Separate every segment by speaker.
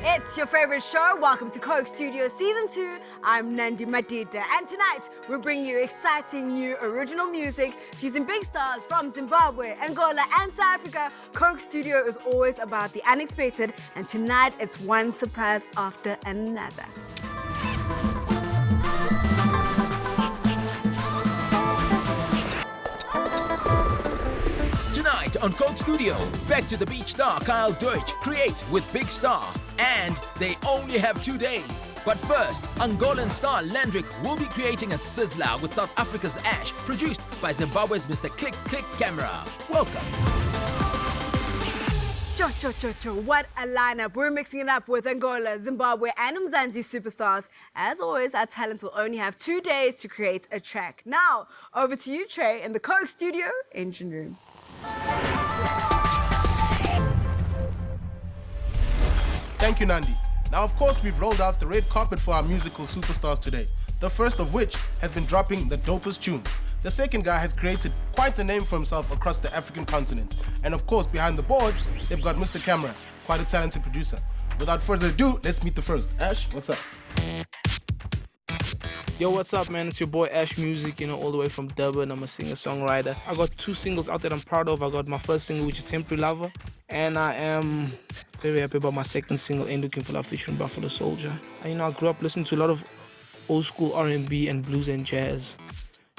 Speaker 1: It's your favorite show. Welcome to Coke Studio Season 2. I'm Nandi Madida, and tonight we're bringing you exciting new original music using big stars from Zimbabwe, Angola, and South Africa. Coke Studio is always about the unexpected, and tonight it's one surprise after another.
Speaker 2: Tonight on Coke Studio, back to the beach star Kyle Deutch create with Big Star. And they only have 2 days. But first, Angolan star Landrick will be creating a sizzler with South Africa's Ash, produced by Zimbabwe's Mr. Click Click Kamera. Welcome.
Speaker 1: Cho, what a lineup. We're mixing it up with Angola, Zimbabwe, and Mzansi superstars. As always, our talents will only have 2 days to create a track. Now, over to you, Trey, in the Coke Studio engine room.
Speaker 3: Thank you, Nandi. Now, of course, we've rolled out the red carpet for our musical superstars today. The first of which has been dropping the dopest tunes. The second guy has created quite a name for himself across the African continent. And of course, behind the boards, they've got Mr. Kamera, quite a talented producer. Without further ado, let's meet the first. Ash, what's up?
Speaker 4: Yo, what's up, man? It's your boy Ash Music, all the way from Durban. I'm a singer-songwriter. I got 2 singles out that I'm proud of. I got my first single, which is Temporary Lover, and I am very happy about my second single, Ain't Looking for Love, featuring Buffalo Soldier. I grew up listening to a lot of old school R&B and blues and jazz,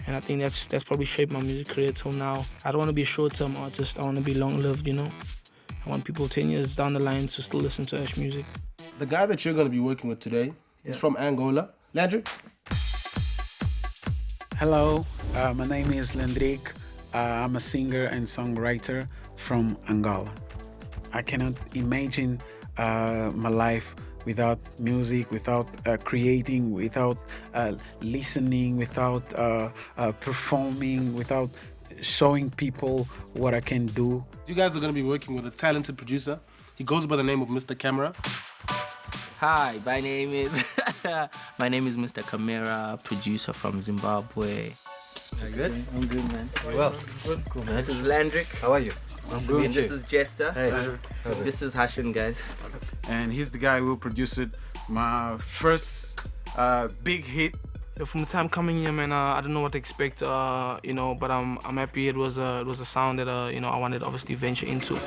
Speaker 4: and I think that's probably shaped my music career till now. I don't want to be a short-term artist. I want to be long-lived, I want people 10 years down the line to still listen to Ash Music.
Speaker 3: The guy that you're going to be working with today is from Angola. Landry?
Speaker 5: Hello, my name is Landrick. I'm a singer and songwriter from Angola. I cannot imagine my life without music, without creating, without listening, without performing, without showing people what I can do.
Speaker 3: You guys are going to be working with a talented producer. He goes by the name of Mr. Kamera.
Speaker 6: Hi, my name is Mr. Kamera, producer from Zimbabwe.
Speaker 7: Are you good?
Speaker 6: I'm good, man.
Speaker 7: Well, good. Cool, man.
Speaker 6: This is Landrick.
Speaker 7: How are you?
Speaker 6: I'm good. And this is Jester.
Speaker 7: Hey.
Speaker 6: This is Hashin, guys.
Speaker 5: And he's the guy who produced my first big hit.
Speaker 4: From the time coming here, man, I don't know what to expect, but I'm happy. It was a sound that I wanted to obviously venture into.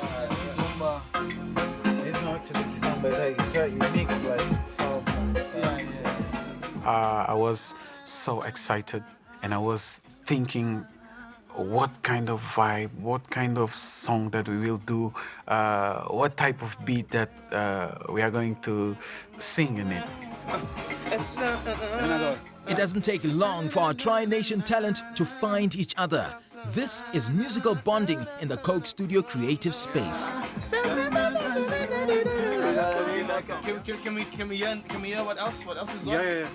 Speaker 5: I was so excited, and I was thinking what kind of vibe, what kind of song that we will do, what type of beat that we are going to sing in it.
Speaker 2: It doesn't take long for our Tri-Nation talent to find each other. This is musical bonding in the Coke Studio creative space.
Speaker 4: Can we hear what else is going?
Speaker 5: Yeah.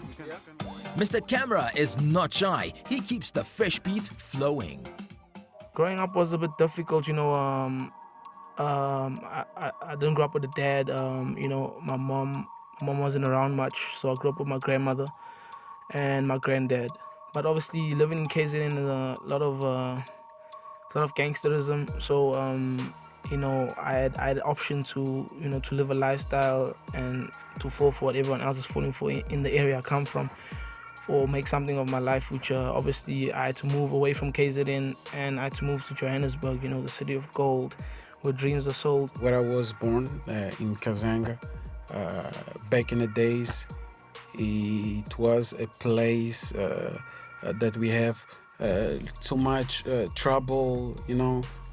Speaker 2: Mr. Kamera is not shy. He keeps the fresh beats flowing.
Speaker 4: Growing up was a bit difficult, I didn't grow up with a dad. My mom wasn't around much, so I grew up with my grandmother and my granddad. But obviously, living in KZN is a lot of gangsterism. So I had option to to live a lifestyle and to fall for what everyone else is falling for in the area I come from, or make something of my life, which obviously I had to move away from KZN and I had to move to Johannesburg, the city of gold, where dreams are sold.
Speaker 5: Where I was born, in Kazanga, back in the days, it was a place that we have too much trouble,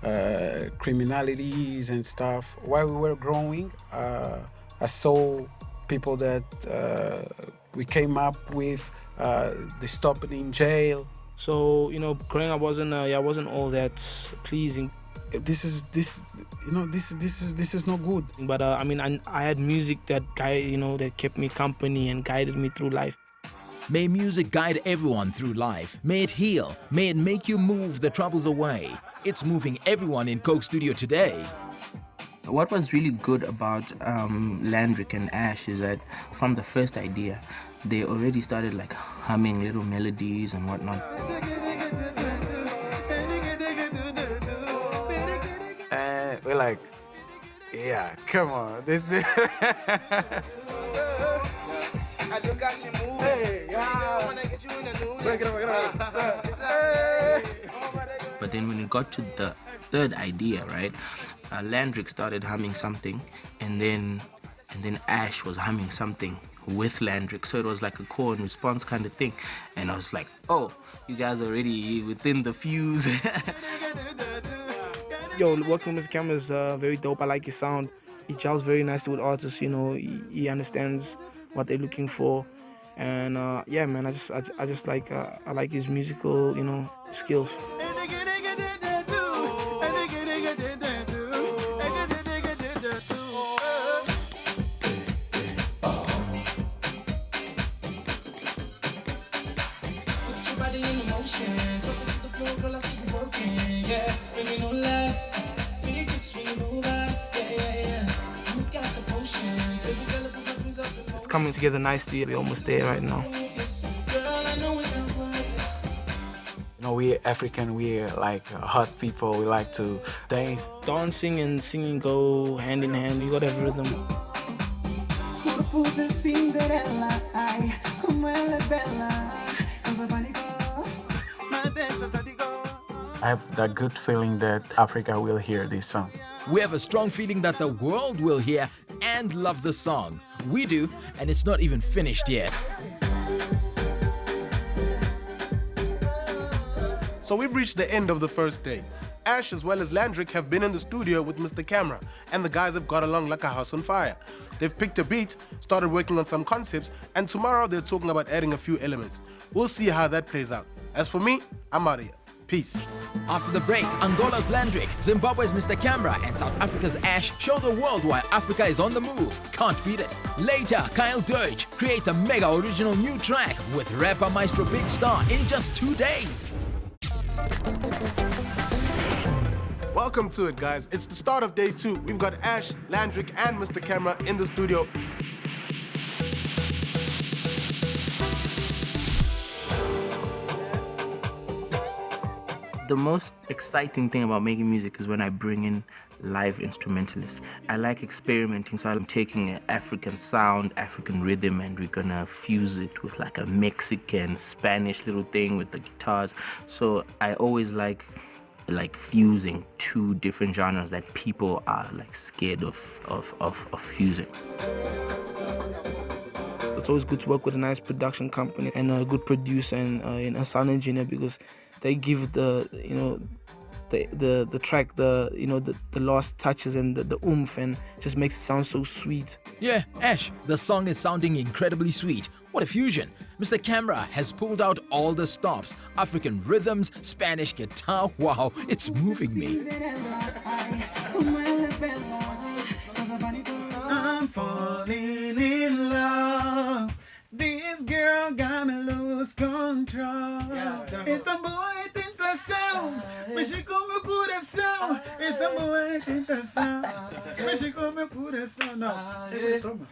Speaker 5: criminalities and stuff. While we were growing, I saw people that we came up with, they stopped in jail.
Speaker 4: So growing up wasn't all that pleasing.
Speaker 5: This is not good.
Speaker 4: But I had music that that kept me company and guided me through life.
Speaker 2: May music guide everyone through life. May it heal. May it make you move the troubles away. It's moving everyone in Coke Studio today.
Speaker 6: What was really good about Landrick and Ash is that from the first idea, they already started like humming little melodies and whatnot.
Speaker 5: We're like, Yeah, come on. This is.
Speaker 6: But then when it got to the third idea, right, Landrick started humming something, and then Ash was humming something with Landrick, so it was like a call and response kind of thing. And I was like, oh, you guys are already within the fuse.
Speaker 4: Yo, working with Kamera is very dope. I like his sound. He gels very nicely with artists, you know. He understands what they're looking for. And yeah, man, I just like I like his musical, you know, skills. It's coming together nicely. We're almost there right now.
Speaker 5: You know, we African, we like hot people. We like to dance.
Speaker 4: Dancing and singing go hand in hand. You gotta have rhythm.
Speaker 5: I have that good feeling that Africa will hear this song.
Speaker 2: We have a strong feeling that the world will hear and love the song. We do, and it's not even finished yet.
Speaker 3: So we've reached the end of the first day. Ash as well as Landrick have been in the studio with Mr. Kamera, and the guys have got along like a house on fire. They've picked a beat, started working on some concepts, and tomorrow they're talking about adding a few elements. We'll see how that plays out. As for me, I'm out of here. Peace.
Speaker 2: After the break, Angola's Landrick, Zimbabwe's Mr. Kamera, and South Africa's Ash show the world why Africa is on the move. Can't beat it. Later, Kyle Deutch creates a mega original new track with rapper Maestro Big Star in just 2 days.
Speaker 3: Welcome to it, guys. It's the start of day 2. We've got Ash, Landrick, and Mr. Kamera in the studio.
Speaker 6: The most exciting thing about making music is when I bring in live instrumentalists. I like experimenting, so I'm taking an African sound, African rhythm, and we're gonna fuse it with like a Mexican, Spanish little thing with the guitars. So I always like fusing two different genres that people are like scared of fusing.
Speaker 4: It's always good to work with a nice production company and a good producer and a sound engineer, because they give the track the last touches and the oomph, and just makes it sound so sweet.
Speaker 2: Yeah, Ash, the song is sounding incredibly sweet. What a fusion. Mr. Kamera has pulled out all the stops. African rhythms, Spanish guitar. Wow, it's moving me.
Speaker 5: I'm falling in love. This girl got me lose control. Essa boa é tentação, mexe com meu coração. Essa boa é tentação, mexe com meu coração. Não, toma.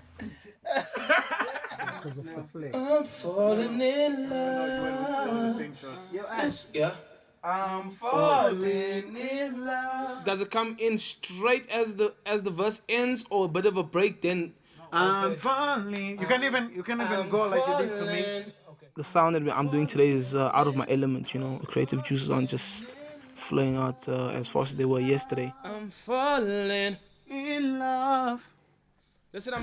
Speaker 4: I'm falling in love. Yeah.
Speaker 5: I'm falling in love.
Speaker 4: Does it come in straight as the verse ends, or a bit of a break then?
Speaker 5: I'm falling. You can even go like you did to me.
Speaker 4: The sound that I'm doing today is out of my element, you know. The creative juices aren't just flowing out as fast as they were yesterday. I'm falling
Speaker 5: In love.
Speaker 4: Listen,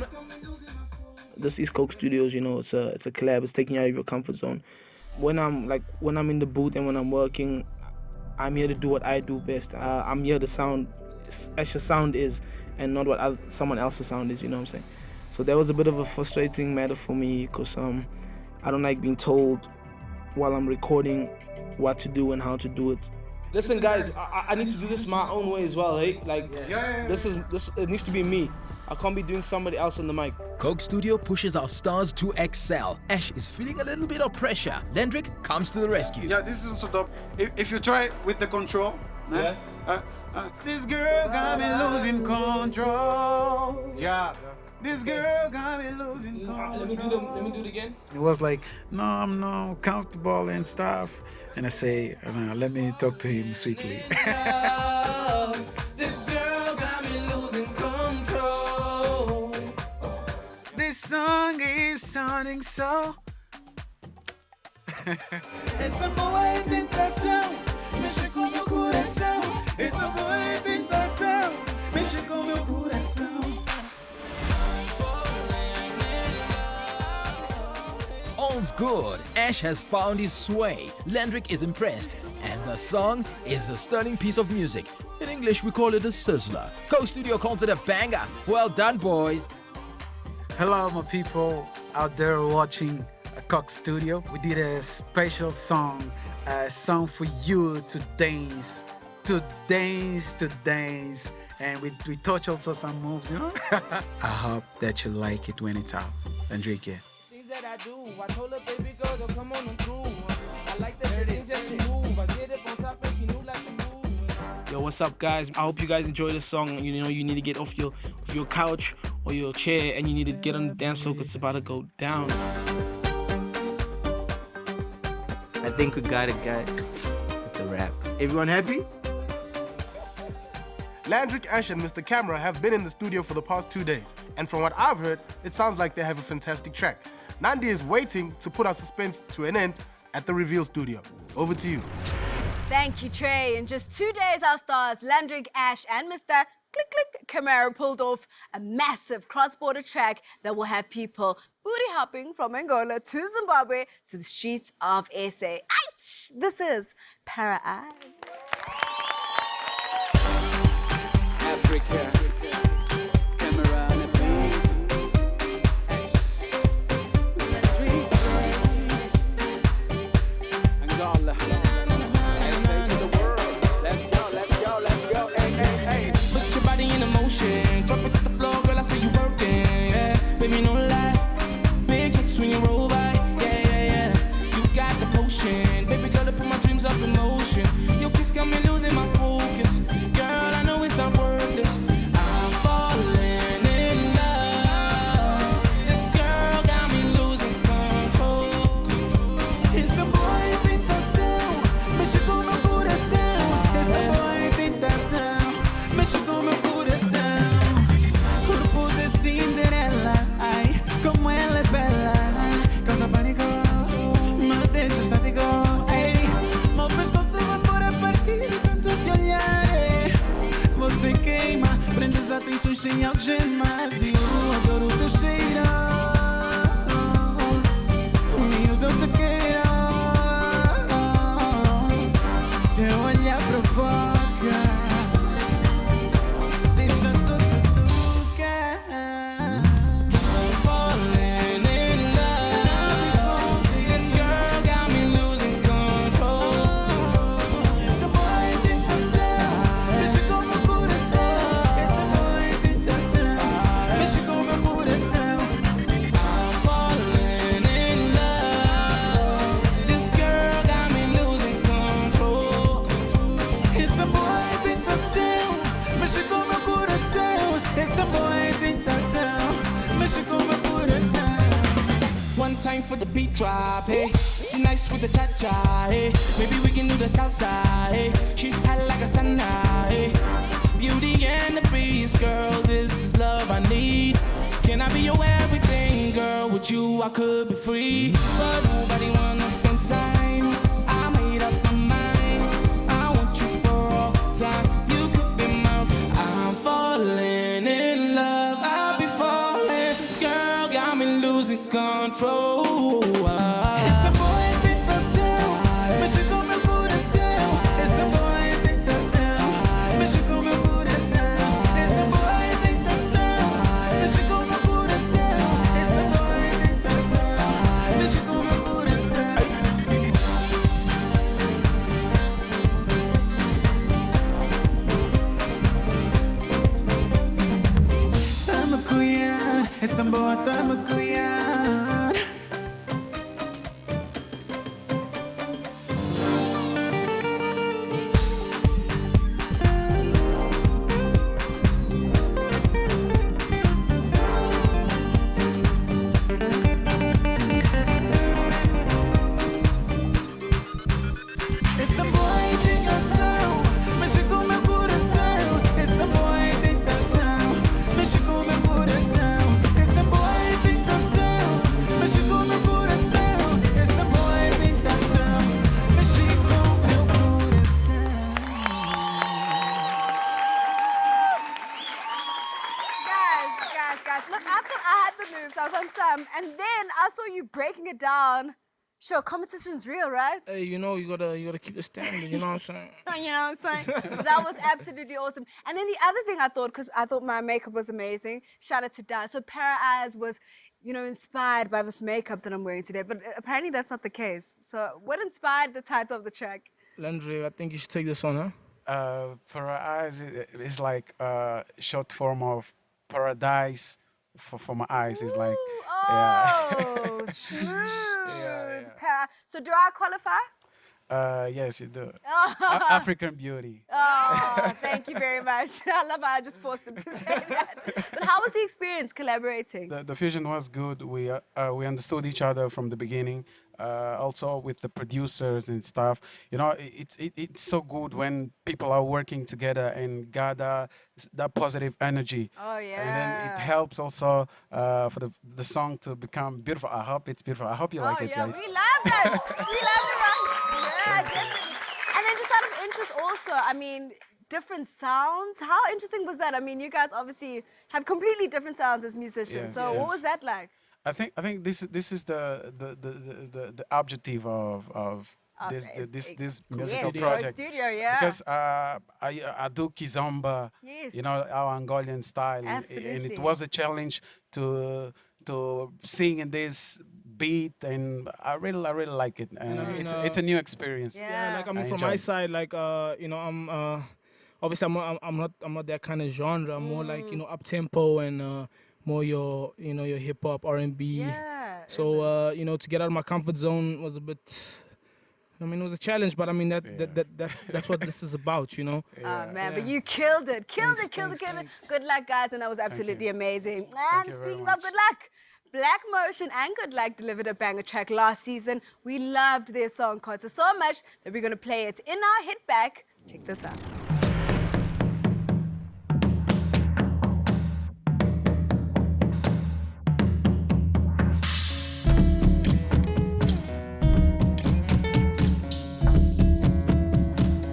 Speaker 4: this is Coke Studios, you know. It's a collab. It's taking you out of your comfort zone. When I'm in the booth and when I'm working, I'm here to do what I do best. I'm here to sound as your sound is, and not what someone else's sound is. You know what I'm saying? So that was a bit of a frustrating matter for me, because I don't like being told while I'm recording what to do and how to do it. Listen, guys, I need to do this my own way as well, eh? Like, this it needs to be me. I can't be doing somebody else on the mic.
Speaker 2: Coke Studio pushes our stars to excel. Ash is feeling a little bit of pressure. Landrick comes to the rescue.
Speaker 8: Yeah, this is also dope. If you try with the control,
Speaker 4: Yeah.
Speaker 8: this girl got me losing control. Yeah. This girl got me losing control.
Speaker 4: Let me do it again.
Speaker 5: It was like, no, I'm not comfortable and stuff. And I say, let me talk to him sweetly.
Speaker 4: This girl got me losing control.
Speaker 5: sounding so.
Speaker 8: Essa boa tentação mexe com meu coração. Essa boa tentação mexe com meu coração.
Speaker 2: All's good. Ash has found his sway. Landrick is impressed. And the song is a stunning piece of music. In English, we call it a sizzler. Coke Studio calls it a banger. Well done, boys.
Speaker 5: Hello, my people out there watching Coke Studio. We did a special song, a song for you to dance, and we touch also some moves, you know. I hope that you like it when it's out. Enrique.
Speaker 4: Things that I do, I told her baby girl to come on and prove. I like the things that she move. I get it on top and she knew like to move. Yo, what's up, guys? I hope you guys enjoy this song. You know, you need to get off your couch or your chair and you need to get on the dance floor because it's about to go down.
Speaker 6: I think we got it, guys. It's a wrap. Everyone happy?
Speaker 3: Landrick Ash and Mr. Kamera have been in the studio for the past 2 days, and from what I've heard, it sounds like they have a fantastic track. Nandi is waiting to put our suspense to an end at the Reveal studio. Over to you.
Speaker 1: Thank you, Trey. In just 2 days, our stars Landrick Ash and Mr. Click Click Kamera pulled off a massive cross-border track that will have people booty hopping from Angola to Zimbabwe to the streets of SA. Ouch! This is Para Eyes.
Speaker 8: Africa, Kamera on a beat. Angola, SA to the world. Let's go, let's go, let's go. Hey, hey, hey.
Speaker 4: Put your body in motion. Drop it to the floor, girl, I see you working. Yeah, baby, no lie. Big tricks when you roll by. Yeah, yeah, yeah. You got the potion. Baby girl, to put my dreams up in motion. Your kiss got me losing my focus. Girl, I know it's not worthless. I'm falling in love. This girl got me losing control.
Speaker 8: Essa boa tentação mexe com meu coração. Essa boa tentação mexe com meu coração. Corpo de Cinderela, ai, como ela é bela. Causa pânico, me deixa estático. Ei, meu pescoço evapora a partir de tanto te olhar. Você queima, prende as atenções sem algemas. E eu adoro o teu cheiro. Miúdo, eu te quero. Teu olhar provoca. Deixa só te tocar.
Speaker 4: I'm falling in love. This girl got me losing control.
Speaker 8: Essa boa tentação mexe com meu coração. Essa boa tentação mexe com meu coração.
Speaker 4: I'm falling in love. This girl got me losing control.
Speaker 8: Essa boa tentação mexe com meu coração. Essa boa tentação mexe com meu coração.
Speaker 4: One time for the beat drop, hey. You nice with the cha-cha, hey. Maybe we can do the salsa, hey. She hot like a sauna, hey. Beauty and the beast, girl, this is love I need. Can I be your everything, girl? With you I could be free, but nobody wanna spend time. I made up my mind. I want you for all time. You could be mine. I'm falling in love. I'll be falling. This girl got me losing control.
Speaker 8: Essa boa tentação mexe com meu coração. Essa boa tentação mexe com meu coração. Essa boa tentação mexe com meu coração. Essa boa tentação mexe com meu coração. Tamo cuiar, essa boa tamo cuiar. Essa boa tentação mexe com meu coração. Essa boa tentação mexe com meu coração. Essa boa tentação
Speaker 1: guys. Look, I thought I had the moves. I was on some. And then I saw you breaking it down. Sure, competition's real, right?
Speaker 4: Hey, you know, you gotta keep the standard, you know what I'm saying?
Speaker 1: You know what I'm saying? That was absolutely awesome. And then the other thing I thought, because I thought my makeup was amazing, shout out to Di. So Para Eyes was, inspired by this makeup that I'm wearing today, but apparently that's not the case. So what inspired the title of the track?
Speaker 4: Landry, I think you should take this one, huh?
Speaker 5: For our eyes, it's like short form of paradise for my eyes. It's like,
Speaker 1: Oh, smooth. Para. So do I qualify?
Speaker 5: yes, you do.
Speaker 1: Oh.
Speaker 5: African beauty.
Speaker 1: Oh, thank you very much. I love how I just forced him to say that. But how was the experience collaborating?
Speaker 5: The fusion was good. We understood each other from the beginning. Also with the producers and stuff, it's so good when people are working together and gather that positive energy.
Speaker 1: Oh yeah.
Speaker 5: And then it helps also for the song to become beautiful. I hope it's beautiful. I hope you like it,
Speaker 1: yeah,
Speaker 5: guys.
Speaker 1: we love that. We love the rock. Yeah, definitely. And then just out of interest also, I mean, different sounds. How interesting was that? I mean, you guys obviously have completely different sounds as musicians.
Speaker 5: Yes,
Speaker 1: so what was that like?
Speaker 5: I think this is the objective of this musical project.
Speaker 1: Studio, yeah.
Speaker 5: Because I do kizomba,
Speaker 1: Yes.
Speaker 5: our Angolan style,
Speaker 1: Absolutely.
Speaker 5: and it was a challenge to sing in this beat, and I really like it. And it's a new experience.
Speaker 1: Yeah.
Speaker 4: Like I mean,
Speaker 5: I
Speaker 4: from
Speaker 5: enjoy
Speaker 4: my
Speaker 5: it.
Speaker 4: side, like I'm obviously I'm not that kind of genre. I'm more like up tempo and more your hip hop R&B.
Speaker 1: Yeah.
Speaker 4: So to get out of my comfort zone was a bit. I mean, it was a challenge, but I mean that's what this is about,
Speaker 1: Oh man,
Speaker 4: Yeah.
Speaker 1: but you killed it. Killed
Speaker 4: Thanks,
Speaker 1: it.
Speaker 4: thanks.
Speaker 1: Good luck, guys, and that was absolutely amazing.
Speaker 5: you
Speaker 1: And
Speaker 5: very
Speaker 1: speaking of
Speaker 5: much.
Speaker 1: good luck, Black Motion and Good Luck delivered a banger track last season. We loved their song Coetzer so much that we're gonna play it in our hit back. Check this out.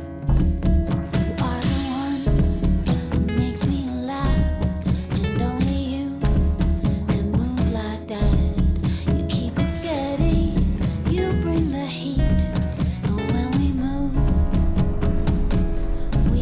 Speaker 9: You are the one who makes me laugh, and only you can move like that. You keep it steady, you bring the heat, and when we move, we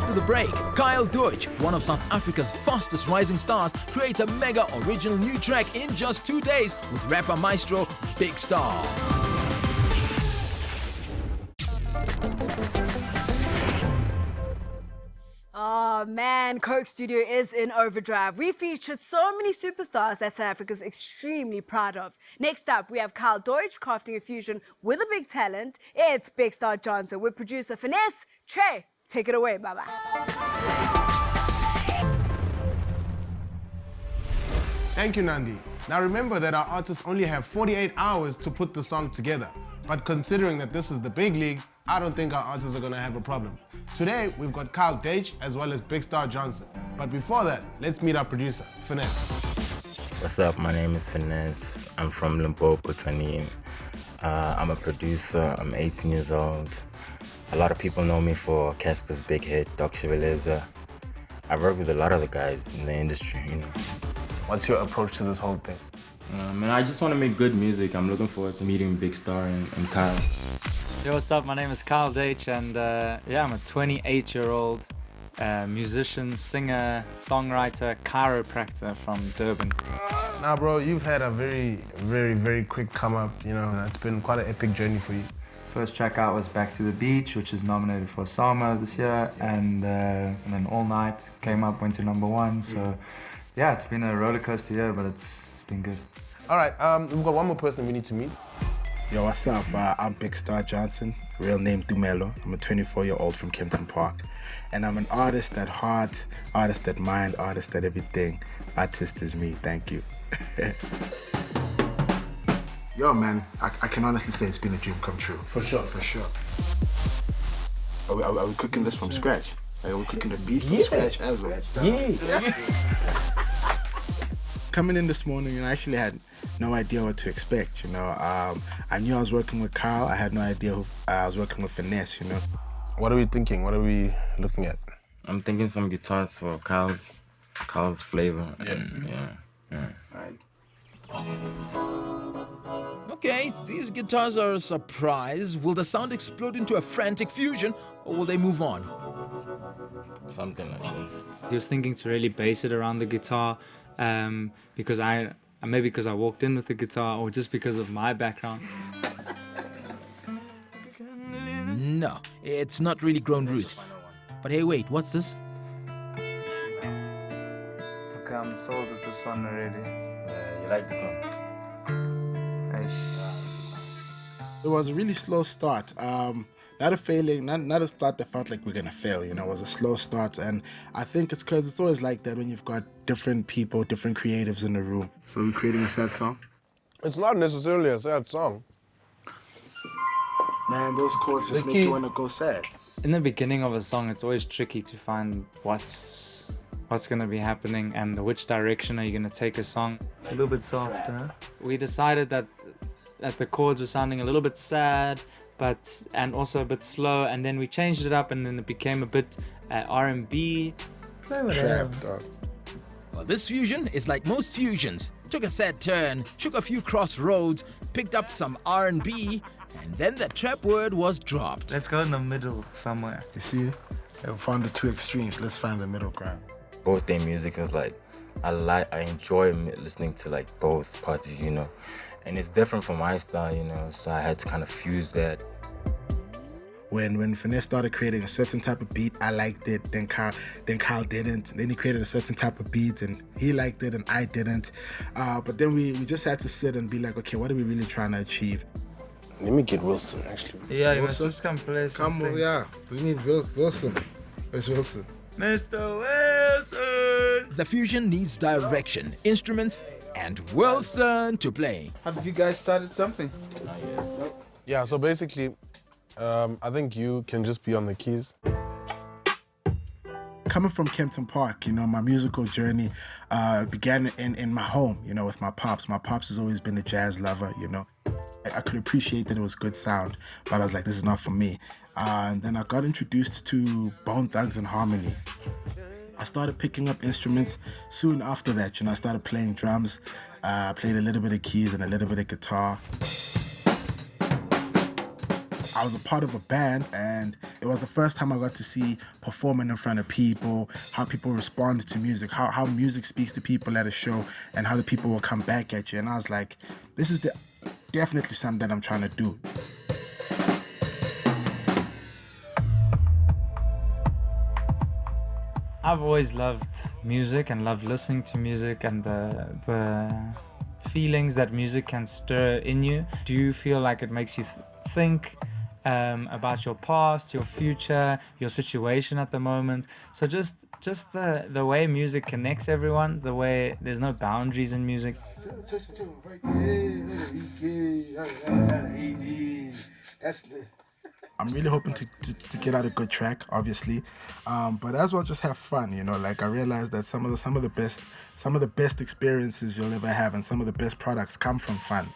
Speaker 2: After the break, Kyle Deutch, one of South Africa's fastest rising stars, creates a mega original new track in just 2 days with rapper maestro Big Star.
Speaker 1: Oh man, Coke Studio is in overdrive. We featured so many superstars that South Africa's extremely proud of. Next up, we have Kyle Deutch crafting a fusion with a big talent. It's Big Star Johnson with producer Finesse. Che, take it away, bye-bye.
Speaker 3: Thank you, Nandi. Now remember that our artists only have 48 hours to put the song together. But considering that this is the big leagues, I don't think our artists are gonna have a problem. Today, we've got Kyle Deutch as well as Big Star Johnson. But before that, let's meet our producer, Finesse.
Speaker 10: What's up? My name is Finesse. I'm from Limpopo, Tanin. I'm a producer. I'm 18 years old. A lot of people know me for Casper's Big Hit, Dr. Veleza. I've worked with a lot of the guys in the industry, you know.
Speaker 3: What's your approach to this whole thing?
Speaker 10: Man, I just want to make good music. I'm looking forward to meeting Big Star and Kyle.
Speaker 7: Yo, what's up? My name is Kyle Deutch, and yeah, I'm a 28-year-old musician, singer, songwriter, chiropractor from Durban.
Speaker 3: Now, bro, you've had a very, very, very quick come up. You know, it's been quite an epic journey for you.
Speaker 7: First track out was Back to the Beach, which is nominated for Sama this year, and then All Night came up, went to #1. So yeah, it's been a roller coaster year, but it's been good.
Speaker 3: All right, we've got one more person we need to meet.
Speaker 11: Yo, what's up? I'm Big Star Johnson, real name Dumelo. I'm a 24-year-old from Kempton Park. And I'm an artist at heart, artist at mind, artist at everything. Artist is me, thank you.
Speaker 12: Yo, man, I can honestly say it's been a dream come true.
Speaker 3: For sure.
Speaker 12: For sure. Are we cooking this from scratch? Like, are we cooking the beat from scratch as well?
Speaker 3: Yeah.
Speaker 11: Coming in this morning, I actually had no idea what to expect, you know. I knew I was working with Kyle. I had no idea who I was working with Finesse, you know.
Speaker 3: What are we thinking? What are we looking at?
Speaker 10: I'm thinking some guitars for Kyle's flavor. Yeah.
Speaker 2: Okay, these guitars are a surprise. Will the sound explode into a frantic fusion, or will they move on?
Speaker 10: Something like this.
Speaker 7: He was thinking to really base it around the guitar, because maybe because I walked in with the guitar, or just because of my background.
Speaker 2: No, it's not really grown roots. But hey, wait, what's this?
Speaker 7: Okay, I'm sold with this one already.
Speaker 10: You like this one?
Speaker 11: It was a really slow start. Not a failing, not a start that felt like we're gonna fail, you know. It was a slow start, and I think it's because it's always like that when you've got different people, different creatives in the room.
Speaker 12: So we're creating a sad song?
Speaker 3: It's not necessarily a sad song.
Speaker 12: Man, those chords just make you want to go sad.
Speaker 7: In the beginning of a song, it's always tricky to find what's gonna be happening and which direction are you gonna take a song.
Speaker 4: It's a little bit soft, huh?
Speaker 7: We decided that the chords were sounding a little bit sad, and also a bit slow, and then we changed it up, and then it became a bit R&B.
Speaker 12: Trap, dog.
Speaker 2: Well, this fusion is like most fusions. Took a sad turn, shook a few crossroads, picked up some R&B, and then the trap word was dropped.
Speaker 4: Let's go in the middle somewhere.
Speaker 12: You see, we found the two extremes. Let's find the middle ground.
Speaker 10: Both their music is like, I enjoy listening to like both parties, you know. And it's different from my style, you know, so I had to kind of fuse that.
Speaker 11: When Finesse started creating a certain type of beat, I liked it, then Kyle didn't. Then he created a certain type of beat and he liked it and I didn't. But then we just had to sit and be like, okay, what are we really trying to achieve?
Speaker 3: Let me get Wilson, actually.
Speaker 4: Yeah, you
Speaker 12: Wilson?
Speaker 4: must just come play something.
Speaker 12: Come on, yeah. We need Wilson. Where's Wilson?
Speaker 4: Mr. Wilson!
Speaker 2: The fusion needs direction, instruments, and Wilson to play.
Speaker 13: Have you guys started something?
Speaker 3: Yeah, so basically, I think you can just be on the keys.
Speaker 11: Coming from Kempton Park, you know, my musical journey began in my home, you know, with my pops. My pops has always been a jazz lover, you know. I could appreciate that it was good sound, but I was like, this is not for me. And then I got introduced to Bone Thugs and Harmony. I started picking up instruments. Soon after that, you know, I started playing drums, played a little bit of keys and a little bit of guitar. I was a part of a band, and it was the first time I got to see performing in front of people, how people respond to music, how music speaks to people at a show, and how the people will come back at you. And I was like, this is definitely something that I'm trying to do.
Speaker 13: I've always loved music and loved listening to music and the feelings that music can stir in you. Do you feel like it makes you think about your past, your future, your situation at the moment? So just the way music connects everyone, the way there's no boundaries in music.
Speaker 11: I'm really hoping to get out a good track, obviously, but as well just have fun. You know, like I realized that some of the best experiences you'll ever have, and some of the best products come from fun.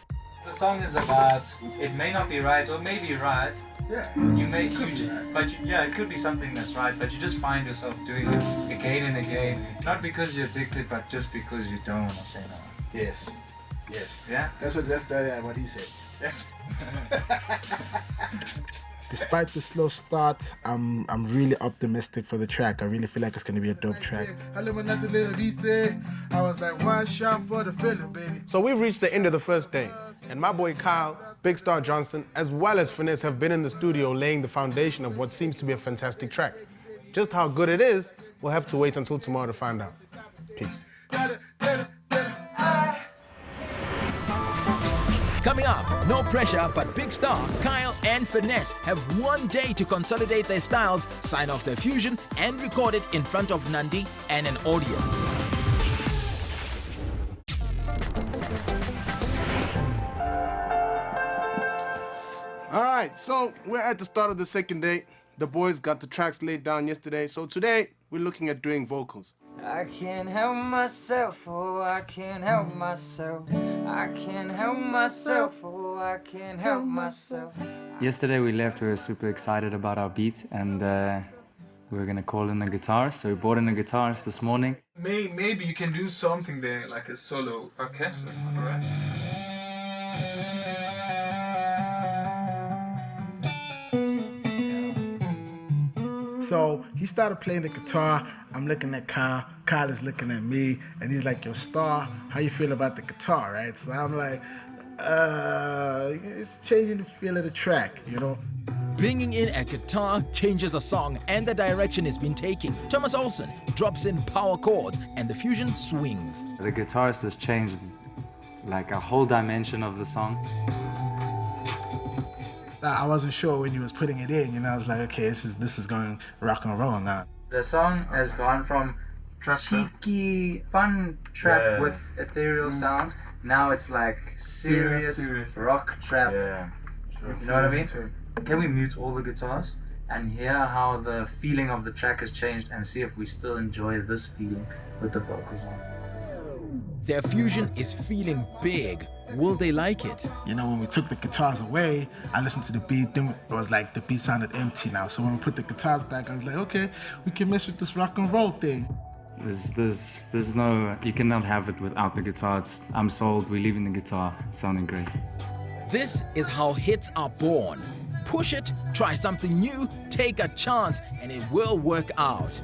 Speaker 13: The song is about, it may not be right or may be right.
Speaker 3: Yeah.
Speaker 13: It could be something that's right, but you just find yourself doing it again and again, not because you're addicted, but just because you don't want to say no.
Speaker 3: Yes.
Speaker 13: Yeah.
Speaker 3: That's what he said.
Speaker 13: Yes.
Speaker 11: Despite the slow start, I'm really optimistic for the track. I really feel like it's gonna be a dope track.
Speaker 3: I was like, one shot for the feeling, baby. So we've reached the end of the first day, and my boy Kyle, Big Star Johnson, as well as Finesse have been in the studio laying the foundation of what seems to be a fantastic track. Just how good it is, we'll have to wait until tomorrow to find out. Peace.
Speaker 2: Coming up, no pressure, but Big Star, Kyle, and Finesse have one day to consolidate their styles, sign off their fusion, and record it in front of Nandi and an audience.
Speaker 3: All right, so we're at the start of the second day. The boys got the tracks laid down yesterday, so today we're looking at doing vocals.
Speaker 14: I can't help myself, oh, I can't help myself. I can't help myself, oh, I can't help myself.
Speaker 15: Yesterday we left, we were super excited about our beat, and we were gonna call in a guitar, so we brought in the guitars this morning.
Speaker 16: Maybe you can do something there, like a solo orchestra, right?
Speaker 11: So he started playing the guitar. I'm looking at Kyle. Kyle is looking at me, and he's like, "Yo, Star, how you feel about the guitar?" Right? So I'm like, "It's changing the feel of the track, you know."
Speaker 2: Bringing in a guitar changes a song and the direction it's been taking. Thomas Olsen drops in power chords and the fusion swings.
Speaker 15: The guitarist has changed like a whole dimension of the song.
Speaker 11: I wasn't sure when he was putting it in, you know. I was like, okay, this is going rock and roll now.
Speaker 13: The song has gone from cheeky, fun trap with ethereal sounds. Now it's like serious rock trap.
Speaker 15: Yeah.
Speaker 13: You know what I mean? Can we mute all the guitars and hear how the feeling of the track has changed and see if we still enjoy this feeling with the vocals on?
Speaker 2: Their fusion is feeling big. Will they like it?
Speaker 11: You know, when we took the guitars away, I listened to the beat, then it was like the beat sounded empty now. So when we put the guitars back, I was like, okay, we can mess with this rock and roll thing.
Speaker 15: There's no, you cannot have it without the guitar. I'm sold, we're leaving the guitar. It's sounding great.
Speaker 2: This is how hits are born. Push it, try something new, take a chance, and it will work out.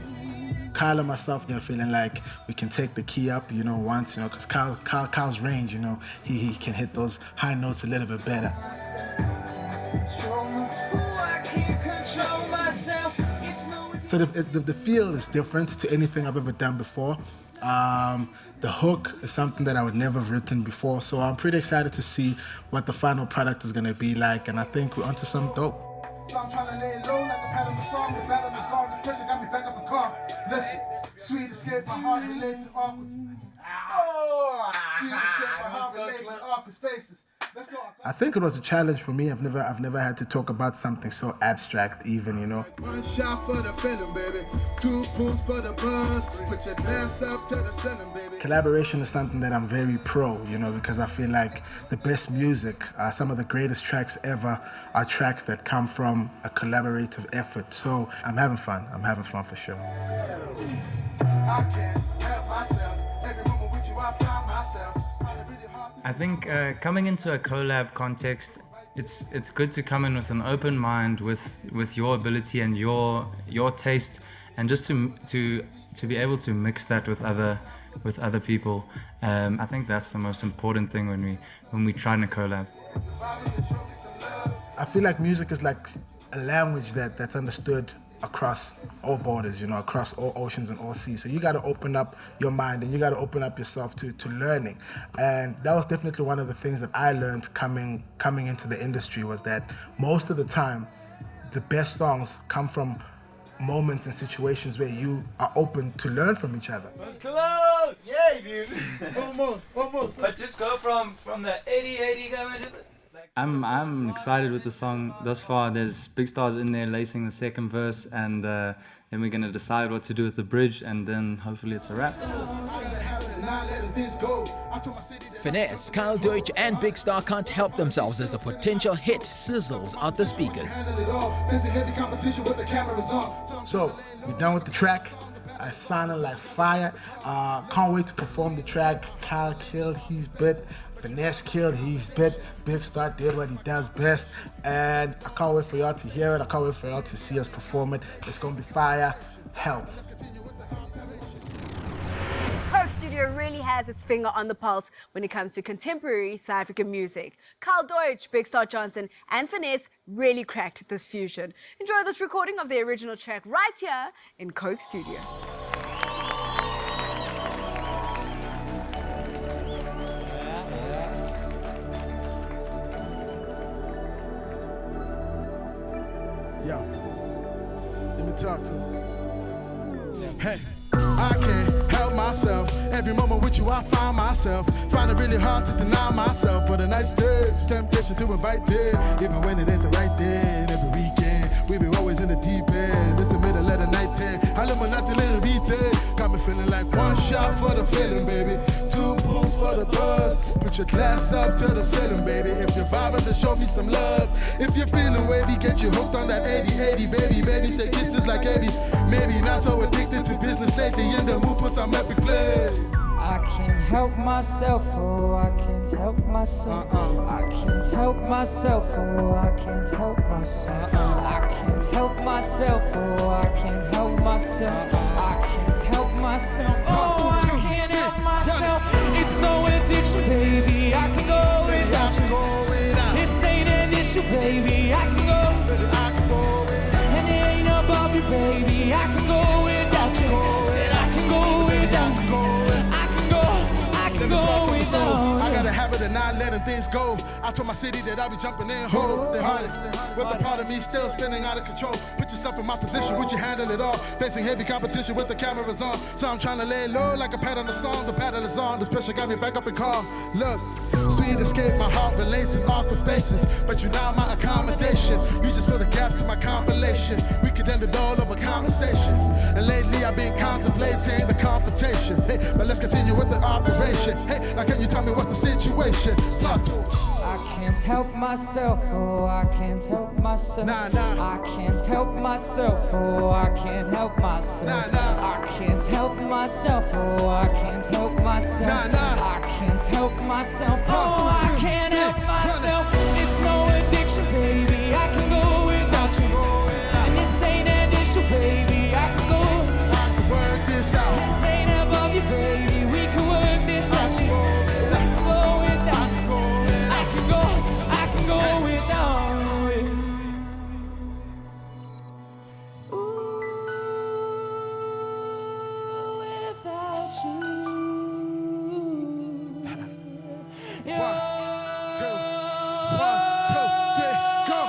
Speaker 11: Kyle and myself, they're feeling like we can take the key up, you know, once, you know, because Kyle's range, you know, he can hit those high notes a little bit better. So the feel is different to anything I've ever done before. The hook is something that I would never have written before, so I'm pretty excited to see what the final product is going to be like, and I think we're onto some dope.
Speaker 3: So I'm trying to lay low like a pad on the song. The battle is long, this pressure got me back up in car. Listen, sweet escape, my heart relates to awkward. Sweet escape, my heart relates to awkward spaces. Let's go.
Speaker 11: I think it was a challenge for me. I've never had to talk about something so abstract even, you know.
Speaker 3: One shot for the feeling, baby. 2 pools for the buzz. Put your glass up to the ceiling, baby.
Speaker 11: Collaboration is something that I'm very pro, you know, because I feel like the best music, some of the greatest tracks ever are tracks that come from a collaborative effort. So I'm having fun. I'm having fun for sure.
Speaker 3: I can't help myself. Every moment with you, I find myself.
Speaker 13: I think coming into a collab context,
Speaker 15: it's good to come in with an open mind, with your ability and your taste, and just to be able to mix that with other people. I think that's the most important thing when we try to collab.
Speaker 11: I feel like music is like a language that's understood across all borders, you know, across all oceans and all seas. So you got to open up your mind and you got to open up yourself to learning. And that was definitely one of the things that I learned coming into the industry, was that most of the time, the best songs come from moments and situations where you are open to learn from each other.
Speaker 17: Let's close! Yay, dude!
Speaker 12: almost.
Speaker 17: But just go from the 80 going to the...
Speaker 15: I'm excited with the song thus far. There's Big Stars in there lacing the second verse, and then we're gonna decide what to do with the bridge, and then hopefully it's a wrap.
Speaker 2: Finesse, Kyle Deutch and Big Star can't help themselves as the potential hit sizzles out the speakers.
Speaker 11: So we're done with the track. I sounded like fire. Can't wait to perform the track. Kyle killed, he's bit. Finesse killed, he's bit. Big Star did what he does best. And I can't wait for y'all to hear it. I can't wait for y'all to see us perform it. It's gonna be fire. Help.
Speaker 1: Coke Studio really has its finger on the pulse when it comes to contemporary South African music. Kyle Deutch, Big Star Johnson, and Finesse really cracked this fusion. Enjoy this recording of the original track right here in Coke Studio.
Speaker 18: Yo, let me talk to him. Hey, I can't help myself. Every moment with you, I find myself. Find it really hard to deny myself. For the nice days, temptation to invite there. Even when it ain't the right day. And every weekend, we be always in the deep end. It's the middle of the night time. I live my nothing little beat. Got me feeling like one shot for the feeling, baby. Two pulls for the buzz. Put your glass up to the ceiling, baby. If you're vibing, then show me some love. If you're feeling wavy, get you hooked on that 80-80, baby. Baby, say kisses like 80. Maybe not so addicted to business lately. In the mood for some epic play.
Speaker 14: I can't help myself, oh, I can't help myself. I can't help myself, oh, I can't help myself. I can't help myself, oh, I can't help myself. I can't help myself, oh, I can't help myself. It's no addiction, baby, I can go without you. This ain't an issue, baby, I can go. And it ain't above you, baby, I can go without you. Said I can go without you.
Speaker 18: I got a habit of not letting things go. I told my city that I'll be jumping in, hold it harder. With the part of me still spinning out of control. Put yourself in my position, would you handle it all? Facing heavy competition with the cameras on. So I'm trying to lay low like a pad on the song. The paddle is on, this pressure got me back up and calm. Look, sweet escape, my heart relates in awkward spaces. But you now my accommodation. You just fill the gaps to my compilation. We could end it all over conversation. And lately I've been contemplating the confrontation. Hey, but let's continue with the operation. Hey, now can you tell me what's the situation? Talk to us.
Speaker 14: I can't help myself, oh, I can't help myself. I can't help myself, oh, I can't help myself. I can't help myself, oh, I can't help myself. I can't help myself, oh, I can't help myself. It's no addiction, baby, I can go without you. And this ain't an issue, baby, I can go.
Speaker 18: I can work this out.
Speaker 14: This ain't above you, baby, we can work this out. Go without you. Without you. Yeah. 1, 2, 3, go.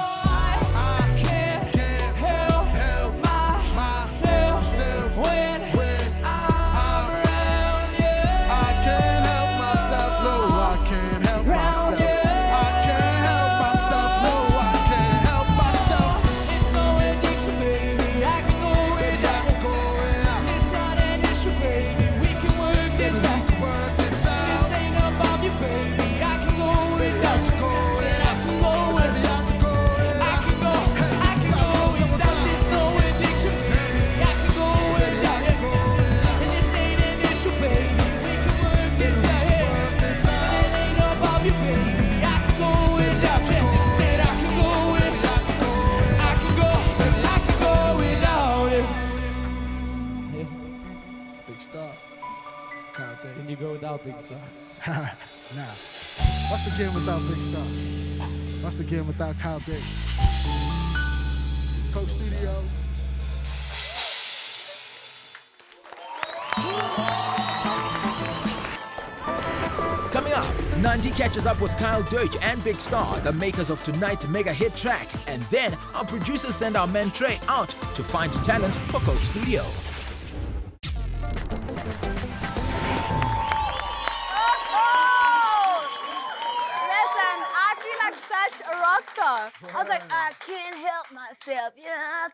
Speaker 14: I can't help myself when I'm around you.
Speaker 18: I can't help myself, no, I can't help myself.
Speaker 14: Baby, we can work this out. This ain't about you, baby. I can
Speaker 18: Kyle Deutch.
Speaker 19: Can you go without Big Star?
Speaker 18: Nah. What's the game without Big Star? What's the game without Kyle Deutch? Coke Studio.
Speaker 2: Coming up, Nandi catches up with Kyle Deutch and Big Star, the makers of tonight's mega hit track. And then our producers send our man Trey out to find talent for Coke Studio.
Speaker 1: Listen, I feel like such a rock star. I was like, I can't help myself. Yeah.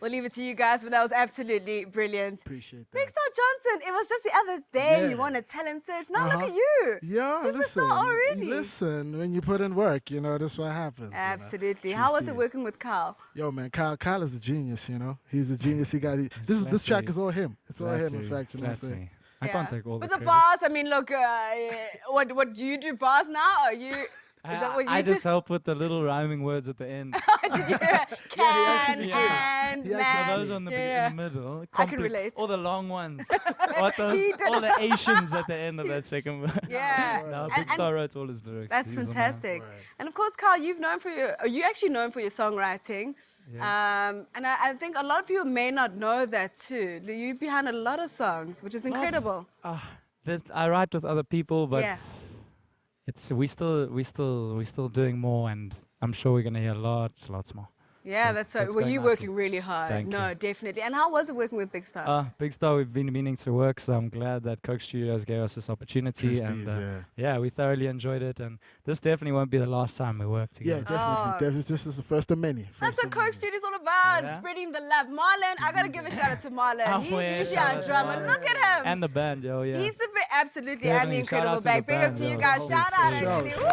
Speaker 1: We'll leave it to you guys, but that was absolutely brilliant.
Speaker 18: Appreciate that.
Speaker 1: Big Star Johnson, it was just the other day you won a talent search. Now look at you.
Speaker 18: Yeah,
Speaker 1: Superstar
Speaker 18: listen.
Speaker 1: already.
Speaker 18: Listen, when you put in work, that's what happens.
Speaker 1: Absolutely.
Speaker 18: You know?
Speaker 1: How was it working with Kyle?
Speaker 18: Yo, man, Kyle is a genius, He's a genius. This track is all him. It's all him, in fact. You know what I'm saying?
Speaker 19: I can't take all
Speaker 1: With
Speaker 19: the
Speaker 1: the
Speaker 19: credit.
Speaker 1: bars, I mean, look, what do you do bars now? Are you... Is that what you
Speaker 19: I
Speaker 1: do?
Speaker 19: just help with the little rhyming words at the end.
Speaker 1: Did you hear? Can and man.
Speaker 19: So those on the, in the middle.
Speaker 1: I can relate.
Speaker 19: All the long ones. all the Asians at the end of that second word.
Speaker 1: Yeah.
Speaker 19: No, Big Star wrote all his lyrics.
Speaker 1: That's
Speaker 19: He's the man.
Speaker 1: fantastic. And of course, Kyle, you actually known for your songwriting.
Speaker 19: Yeah.
Speaker 1: And I think a lot of people may not know that too. You're behind a lot of songs, which is incredible.
Speaker 19: I write with other people, but
Speaker 1: Yeah.
Speaker 19: we still doing more, and I'm sure we're gonna hear lots more.
Speaker 1: Yeah, that's so.
Speaker 19: it's
Speaker 1: Well,
Speaker 19: going
Speaker 1: you're
Speaker 19: nicely.
Speaker 1: working really hard.
Speaker 19: Thank
Speaker 1: No,
Speaker 19: you.
Speaker 1: definitely. And how was it working with Big Star?
Speaker 19: Big Star, we've been meaning to work, so I'm glad that Coke Studios gave us this opportunity, and we thoroughly enjoyed it. And this definitely won't be the last time we work
Speaker 18: Yeah,
Speaker 19: together.
Speaker 18: definitely. This is the first of many.
Speaker 1: That's what Coke Studio's all about,
Speaker 19: Yeah.
Speaker 1: spreading the love. Marlon, I gotta give a shout out to Marlon.
Speaker 19: Oh,
Speaker 1: He's
Speaker 19: yeah,
Speaker 1: usually
Speaker 19: shout
Speaker 1: our
Speaker 19: out to
Speaker 1: drummer.
Speaker 19: Marlon.
Speaker 1: Look at him.
Speaker 19: And the band, yo, yeah.
Speaker 1: He's the absolutely, and the
Speaker 19: Definitely, shout
Speaker 1: incredible
Speaker 19: out to the
Speaker 1: back. Big up
Speaker 19: band,
Speaker 1: to you
Speaker 19: yo.
Speaker 1: guys. Shout out, actually. Woo!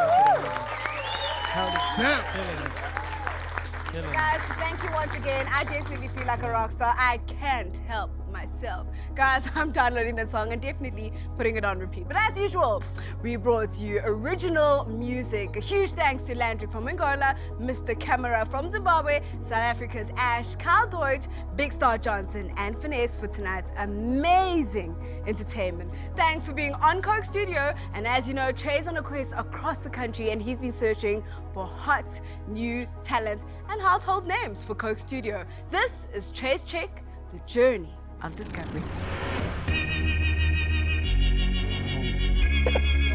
Speaker 1: Guys, thank you once again. I definitely feel like a rock star. I can't help myself. Guys, I'm downloading that song and definitely putting it on repeat. But as usual, we brought you original music. A huge thanks to Landry from Angola, Mr. Kamera from Zimbabwe, South Africa's Ash, Kyle Deutch, Big Star Johnson, and Finesse for tonight's amazing entertainment. Thanks for being on Coke Studio. And as you know, Trey's on a quest across the country and he's been searching for hot new talent and household names for Coke Studio. This is Trey's Check, the journey of discovery.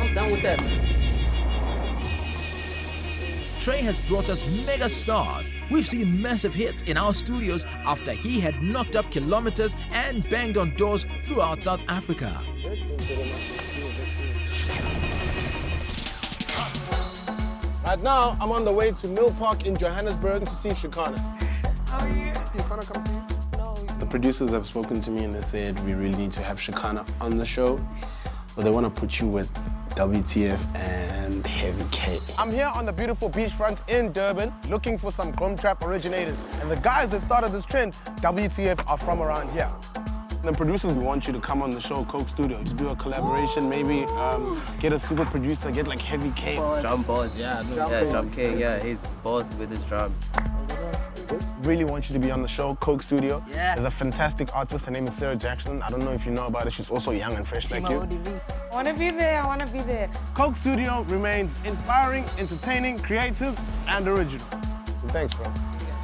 Speaker 6: I'm done with that.
Speaker 2: Trey has brought us mega stars. We've seen massive hits in our studios after he had knocked up kilometers and banged on doors throughout South Africa.
Speaker 3: Right now, I'm on the way to Mill Park in Johannesburg to see Shikana.
Speaker 1: How are you?
Speaker 3: Shikana comes to you? No. The producers have spoken to me and they said we really need to have Shikana on the show. But they want to put you with WTF and Heavy K. I'm here on the beautiful beachfront in Durban looking for some grom trap originators. And the guys that started this trend, WTF, are from around here. The producers want you to come on the show, Coke Studio, to do a collaboration, maybe get a super producer, get like Heavy K.
Speaker 6: Drum boss, yeah, Drum K, yeah, he's boss with his drums.
Speaker 3: Really want you to be on the show, Coke Studio.
Speaker 6: Yeah.
Speaker 3: There's a fantastic artist, her name is Sarah Jackson. I don't know if you know about her, she's also young and fresh like you.
Speaker 20: I want to be there, I want to be there.
Speaker 3: Coke Studio remains inspiring, entertaining, creative, and original. So thanks, bro.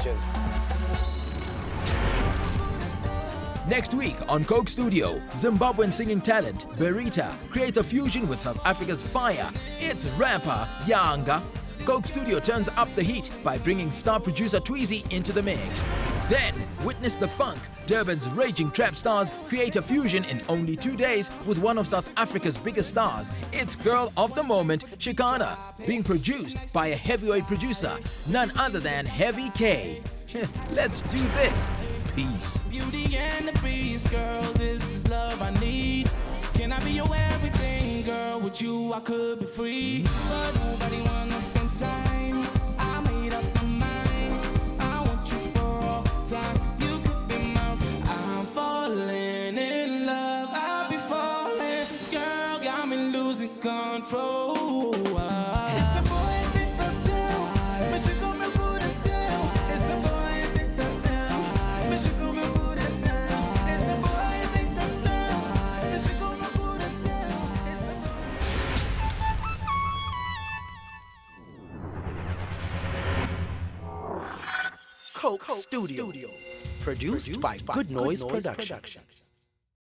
Speaker 3: Cheers.
Speaker 2: Next week on Coke Studio, Zimbabwean singing talent Berita creates a fusion with South Africa's fire. It's rapper Yanga. Coke Studio turns up the heat by bringing star producer Tweezy into the mix. Then, witness the funk. Durban's raging trap stars create a fusion in only 2 days with one of South Africa's biggest stars. It's girl of the moment, Shikana, being produced by a heavyweight producer, none other than Heavy K. Let's do this. Peace.
Speaker 8: Beauty and the Beast, girl, this is love I need. Can I be your everything, girl? With you, I could be free. But nobody wanna spend time. I made up my mind. I want you for all time. You could be mine. I'm falling in love. I'll be falling. Girl, got me losing control. It's a boy, think that's him. But she got me put a seal. It's a boy, think that's him. But she got me put a seal. It's a boy, think that's
Speaker 21: Coke Studio. Produced by Good Noise Production.